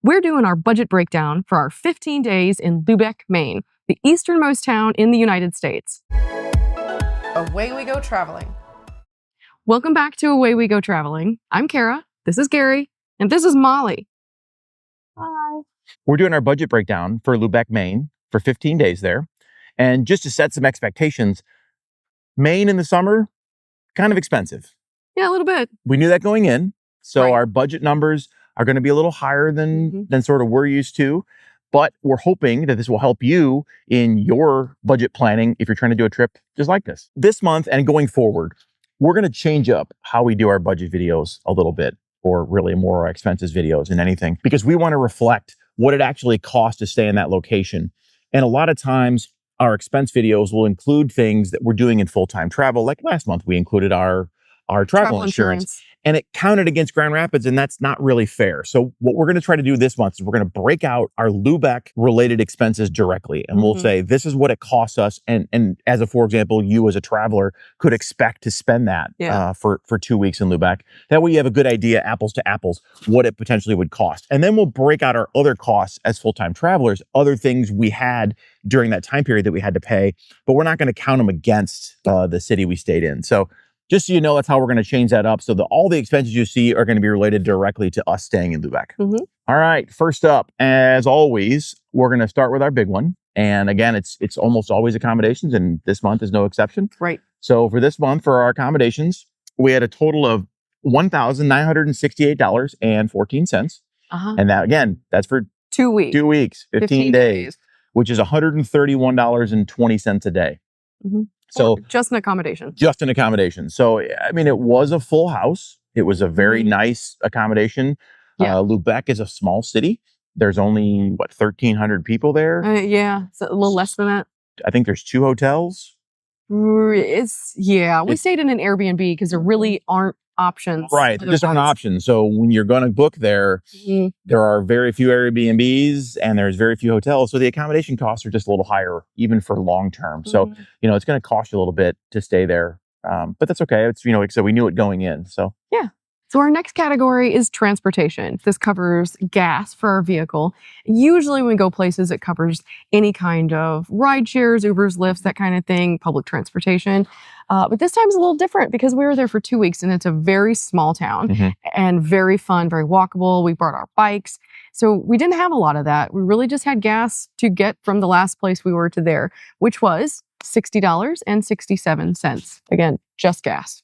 We're doing our budget breakdown for our 15 days in Lubec, Maine, the easternmost town in the United States. Away we go traveling. Welcome back to Away We Go Traveling. I'm Kara, this is Gary, and this is Molly. Hi. We're doing our budget breakdown for Lubec, Maine for 15 days there. And just to set some expectations, Maine in the summer, kind of expensive. Yeah, a little bit. We knew that going in. So Right. Our budget numbers are going to be a little higher than sort of we're used to. But we're hoping that this will help you in your budget planning if you're trying to do a trip just like this. This month and going forward, we're going to change up how we do our budget videos a little bit, or really more our expenses videos than anything, because we want to reflect what it actually costs to stay in that location. And a lot of times our expense videos will include things that we're doing in full-time travel. Like last month, we included our travel insurance. And it counted against Grand Rapids, and that's not really fair. So what we're going to try to do this month is we're going to break out our Lubec related expenses directly. And we'll say, this is what it costs us. And as a, for example, you as a traveler could expect to spend that for 2 weeks in Lubec. That way you have a good idea, apples to apples, what it potentially would cost. And then we'll break out our other costs as full-time travelers, other things we had during that time period that we had to pay, but we're not going to count them against the city we stayed in. So just so you know, that's how we're going to change that up. So all the expenses you see are going to be related directly to us staying in Lubec. All right, first up, as always, we're going to start with our big one. And again, it's almost always accommodations, and this month is no exception. Right. So for this month, for our accommodations, we had a total of $1,968.14. Uh-huh. And that, again, that's for 2 weeks. 2 weeks, 15 days, which is $131.20 a day. So just an accommodation. Just an accommodation. So, I mean, it was a full house. It was a very nice accommodation. Yeah. Lubec is a small city. There's only, 1,300 people there? Yeah, it's a little less than that. I think there's 2 hotels. We stayed in an Airbnb because there really aren't options. Right, there just aren't options. So when you're going to book there, there are very few Airbnbs and there's very few hotels. So the accommodation costs are just a little higher, even for long term. So, it's going to cost you a little bit to stay there. But that's okay. It's, so we knew it going in. So, yeah. So our next category is transportation. This covers gas for our vehicle. Usually when we go places, it covers any kind of ride shares, Ubers, Lyfts, that kind of thing, public transportation. But this time is a little different because we were there for 2 weeks and it's a very small town and very fun, very walkable. We brought our bikes. So we didn't have a lot of that. We really just had gas to get from the last place we were to there, which was $60.67. Again, just gas.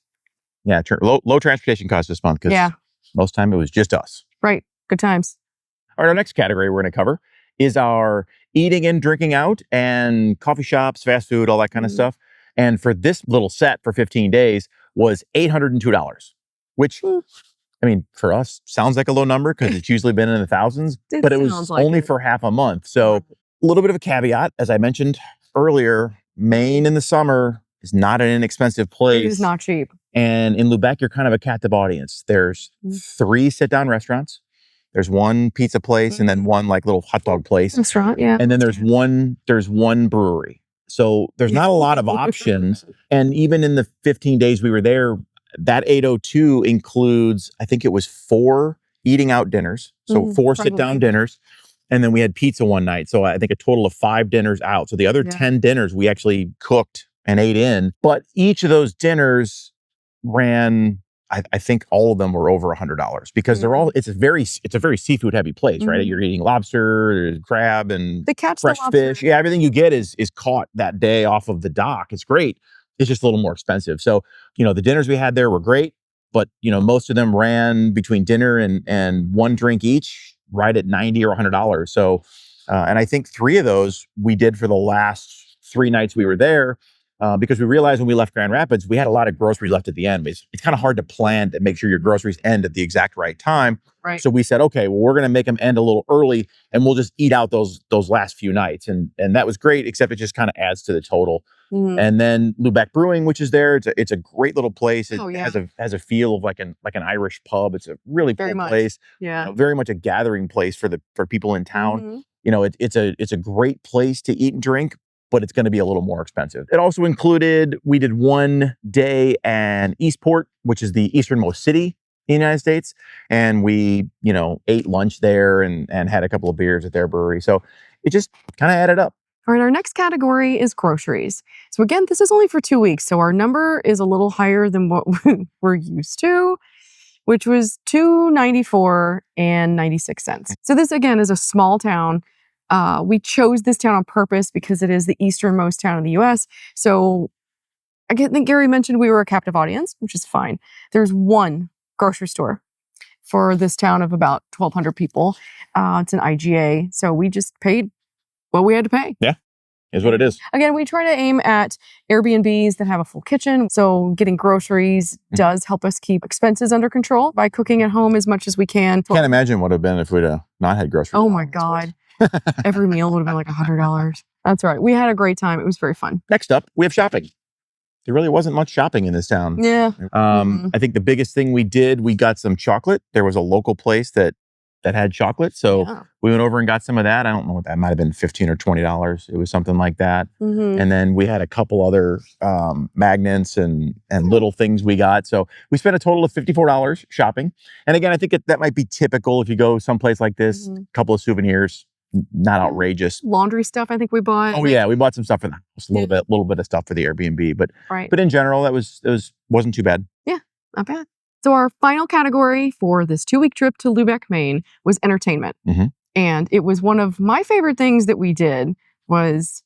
Yeah, low transportation costs this month because most time it was just us. Right. Good times. All right, our next category we're going to cover is our eating and drinking out and coffee shops, fast food, all that kind of stuff. And for this little set for 15 days was $802, which, I mean, for us, sounds like a low number because it's usually been in the thousands, but it was only for half a month. So a little bit of a caveat, as I mentioned earlier, Maine in the summer is not an inexpensive place. It is not cheap. And in Lubec, you're kind of a captive audience. There's 3 sit-down restaurants. There's 1 pizza place and then 1 little hot dog place. Restaurant, yeah. And then there's one brewery. So there's not a lot of options. And even in the 15 days we were there, that 802 includes, I think it was 4 eating out dinners. So 4 sit-down dinners. And then we had pizza one night. So I think a total of 5 dinners out. So the other 10 dinners we actually cooked and ate in. But each of those dinners ran, I think all of them were over $100 because they're all, it's a very seafood heavy place, right? You're eating lobster, crab, and fresh fish. Yeah, everything you get is caught that day off of the dock. It's great. It's just a little more expensive. So, the dinners we had there were great, but most of them ran between dinner and 1 drink each, right at $90 or $100. So, and I think 3 of those we did for the last 3 nights we were there. Because we realized when we left Grand Rapids, we had a lot of groceries left at the end. It's kind of hard to plan to make sure your groceries end at the exact right time. Right. So we said, okay, well, we're going to make them end a little early and we'll just eat out those last few nights. And that was great, except it just kind of adds to the total. And then Lubec Brewing, which is there, it's a great little place. It has a feel of like an Irish pub. It's a really cool place. Yeah. Very much a gathering place for people in town. It's a great place to eat and drink, but it's going to be a little more expensive. It also included, we did 1 day in Eastport, which is the easternmost city in the United States. And we, ate lunch there and had a couple of beers at their brewery. So it just kind of added up. All right, our next category is groceries. So again, this is only for 2 weeks, so our number is a little higher than what we're used to, which was $2.94 and 96 cents. So this again is a small town. We chose this town on purpose because it is the easternmost town in the U.S. So I think Gary mentioned we were a captive audience, which is fine. There's one grocery store for this town of about 1,200 people. It's an IGA, so we just paid what we had to pay. Yeah, is what it is. Again, we try to aim at Airbnbs that have a full kitchen. So getting groceries does help us keep expenses under control by cooking at home as much as we can. Can't imagine what it would have been if we'd not had groceries. Oh my God. Every meal would have been like $100. That's right. We had a great time. It was very fun. Next up, we have shopping. There really wasn't much shopping in this town. Yeah. I think the biggest thing we did, we got some chocolate. There was a local place that had chocolate. So we went over and got some of that. I don't know what that might have been, $15 or $20. It was something like that. And then we had a couple other magnets and little things we got. So we spent a total of $54 shopping. And again, I think that might be typical if you go someplace like this, a couple of souvenirs, not outrageous. Laundry stuff I think we bought. Oh yeah, we bought some stuff for that. Just a little bit of stuff for the Airbnb, but in general, that wasn't too bad. Yeah, not bad. So our final category for this 2-week trip to Lubec, Maine was entertainment. And it was one of my favorite things that we did was,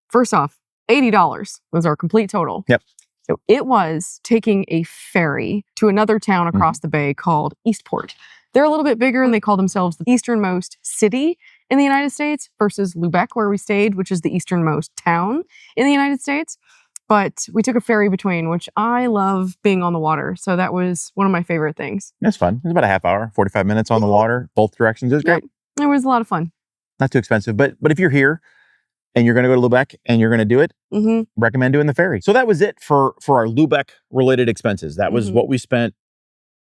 first off, $80 was our complete total. Yep. So it was taking a ferry to another town across the bay called Eastport. They're a little bit bigger and they call themselves the easternmost city in the United States versus Lubec, where we stayed, which is the easternmost town in the United States. But we took a ferry between, which I love being on the water. So that was one of my favorite things. That's fun. It was about a half hour, 45 minutes on the water, both directions. It was great. It was a lot of fun. Not too expensive. But if you're here and you're going to go to Lubec and you're going to do it, recommend doing the ferry. So that was it for our Lubec related expenses. That was what we spent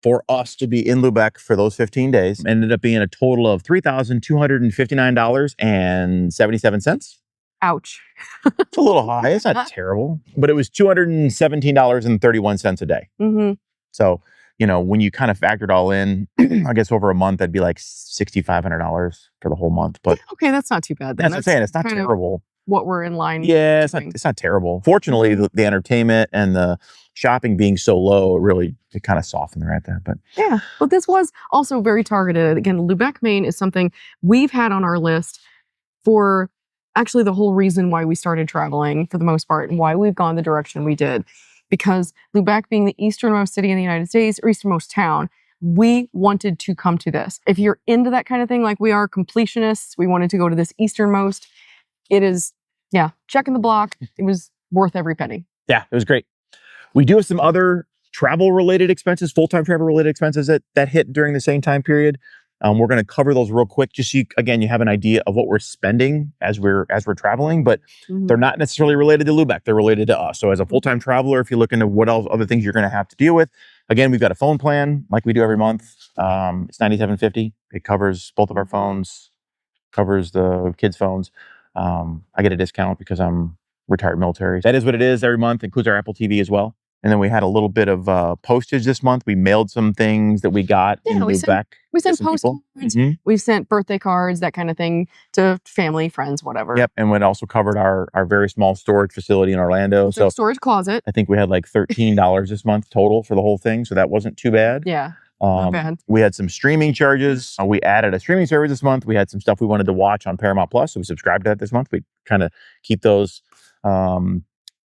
for us to be in Lubec for those 15 days. Ended up being a total of $3,259.77. Ouch. It's a little high. It's not terrible, but it was $217.31 a day. So, when you kind of factor it all in, I guess over a month, that'd be like $6,500 for the whole month. But okay, that's not too bad. That's what I'm saying. It's not terrible. What we're in line. Yeah, it's not terrible. Fortunately, the entertainment and the shopping being so low, it kind of softened right there. But yeah, but this was also very targeted. Again, Lubec, Maine is something we've had on our list for actually the whole reason why we started traveling for the most part and why we've gone the direction we did. Because Lubec being the easternmost city in the United States, or easternmost town, we wanted to come to this. If you're into that kind of thing, like we are completionists, we wanted to go to this easternmost. It is, checking the block. It was worth every penny. Yeah, it was great. We do have some other travel-related expenses, full-time travel-related expenses that hit during the same time period. We're going to cover those real quick, just so you have an idea of what we're spending as we're traveling, but they're not necessarily related to Lubec. They're related to us. So as a full-time traveler, if you look into what else other things you're going to have to deal with, again, we've got a phone plan like we do every month. It's $97.50. It covers both of our phones, covers the kids' phones. I get a discount because I'm retired military. That is what it is every month. Includes our Apple TV as well. And then we had a little bit of postage this month. We mailed some things that we got in Lubec. We sent postcards. We've sent birthday cards, that kind of thing, to family, friends, whatever. Yep. And it also covered our very small storage facility in Orlando. So storage closet. I think we had like $13 this month total for the whole thing. So that wasn't too bad. Yeah. Not bad. We had some streaming charges. We added a streaming service this month. We had some stuff we wanted to watch on Paramount Plus. So we subscribed to that this month. We kind of keep those.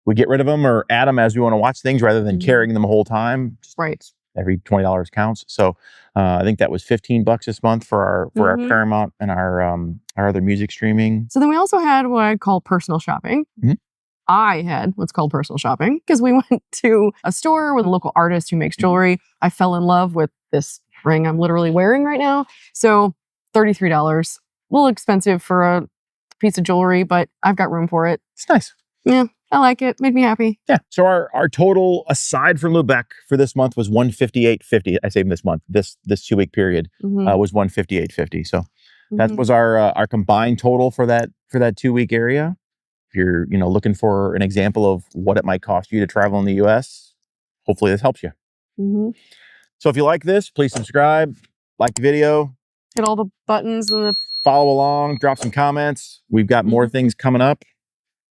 We get rid of them or add them as we want to watch things rather than carrying them the whole time. Right. Every $20 counts. So I think that was $15 this month for our Paramount and our other music streaming. So then we also had what I call personal shopping. I had what's called personal shopping because we went to a store with a local artist who makes jewelry. I fell in love with this ring I'm literally wearing right now. So $33, a little expensive for a piece of jewelry, but I've got room for it. It's nice. Yeah, I like it. Made me happy. Yeah. So our total, aside from Lubec, for this month was $158.50. I say this month, this 2-week period was $158.50. So that was our combined total for that 2-week area. If you're looking for an example of what it might cost you to travel in the U.S., hopefully this helps you. So if you like this, please subscribe, like the video, Hit all the buttons and follow along, drop some comments. We've got more things coming up.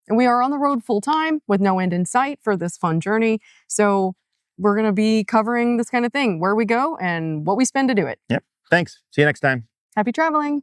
And we are on the road full time with no end in sight for this fun journey. So we're going to be covering this kind of thing, where we go and what we spend to do it. Yep. Thanks. See you next time. Happy traveling.